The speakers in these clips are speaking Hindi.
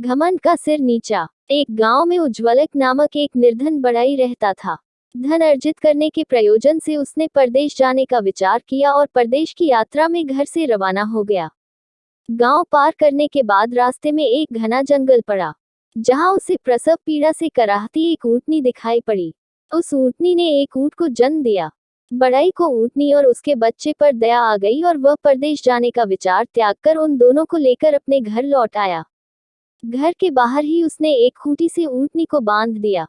घमंड का सिर नीचा। एक गांव में उज्ज्वलक नामक एक निर्धन बढ़ई रहता था। धन अर्जित करने के प्रयोजन से उसने परदेश जाने का विचार किया और परदेश की यात्रा में घर से रवाना हो गया। गांव पार करने के बाद रास्ते में एक घना जंगल पड़ा, जहां उसे प्रसव पीड़ा से कराहती एक ऊंटनी दिखाई पड़ी। उस ऊंटनी ने एक ऊंट को जन्म दिया। बढ़ई को ऊंटनी और उसके बच्चे पर दया आ गई और वह परदेश जाने का विचार त्याग कर उन दोनों को लेकर अपने घर लौट आया। घर के बाहर ही उसने एक खूंटी से ऊंटनी को बांध दिया।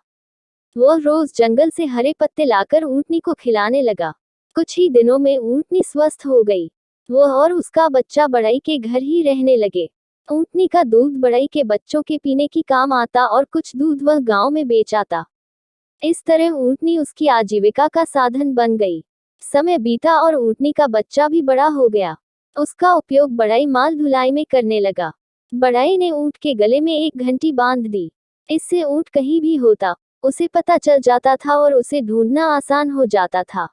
वह रोज जंगल से हरे पत्ते लाकर ऊंटनी को खिलाने लगा। कुछ ही दिनों में ऊंटनी स्वस्थ हो गई। वह और उसका बच्चा बढ़ई के घर ही रहने लगे। ऊंटनी का दूध बढ़ई के बच्चों के पीने की काम आता और कुछ दूध वह गांव में बेच आता। इस तरह ऊंटनी उसकी आजीविका का साधन बन गई। समय बीता और ऊंटनी का बच्चा भी बड़ा हो गया। उसका उपयोग बढ़ई माल ढुलाई में करने लगा। बढ़ई ने ऊंट के गले में एक घंटी बांध दी। इससे ऊंट कहीं भी होता, उसे पता चल जाता था और उसे ढूंढना आसान हो जाता था।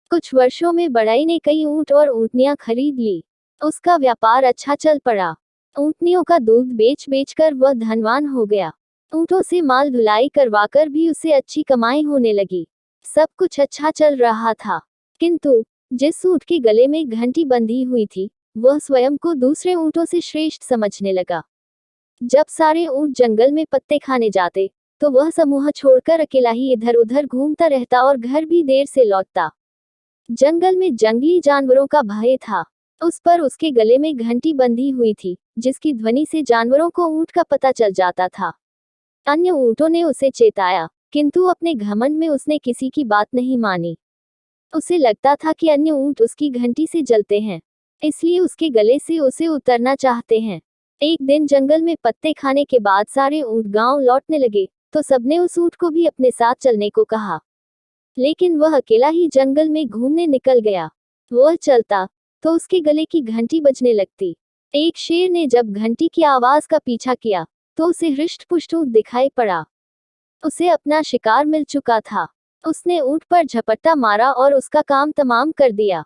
कुछ वर्षों में बढ़ई ने कई ऊंट और ऊंटनियां खरीद ली। उसका व्यापार अच्छा चल पड़ा। ऊंटनियों का दूध बेच बेचकर वह धनवान हो गया। ऊंटों से माल ढुलाई करवाकर भी उसे अच्छी कमाई होने लगी। सब कुछ अच्छा चल रहा था, किंतु जिस ऊंट के गले में घंटी बंधी हुई थी, वह स्वयं को दूसरे ऊंटों से श्रेष्ठ समझने लगा। जब सारे ऊंट जंगल में पत्ते खाने जाते, तो वह समूह छोड़कर अकेला ही इधर उधर घूमता रहता और घर भी देर से लौटता। जंगल में जंगली जानवरों का भय था। उस पर उसके गले में घंटी बंधी हुई थी, जिसकी ध्वनि से जानवरों को ऊंट का पता चल जाता था। अन्य ऊंटों ने उसे चेताया, किंतु अपने घमंड में उसने किसी की बात नहीं मानी। उसे लगता था कि अन्य ऊंट उसकी घंटी से जलते हैं, इसलिए उसके गले से उसे उतरना चाहते हैं। एक दिन जंगल में पत्ते खाने के बाद सारे ऊंट गांव लौटने लगे, तो सबने उस ऊंट को भी अपने साथ चलने को कहा। लेकिन वह अकेला ही जंगल में घूमने निकल गया। वह चलता तो उसके गले की घंटी बजने लगती। एक शेर ने जब घंटी की आवाज का पीछा किया, तो उसे हृष्ट-पुष्ट ऊंट दिखाई पड़ा। उसे अपना शिकार मिल चुका था। उसने ऊंट पर झपट्टा मारा और उसका काम तमाम कर दिया।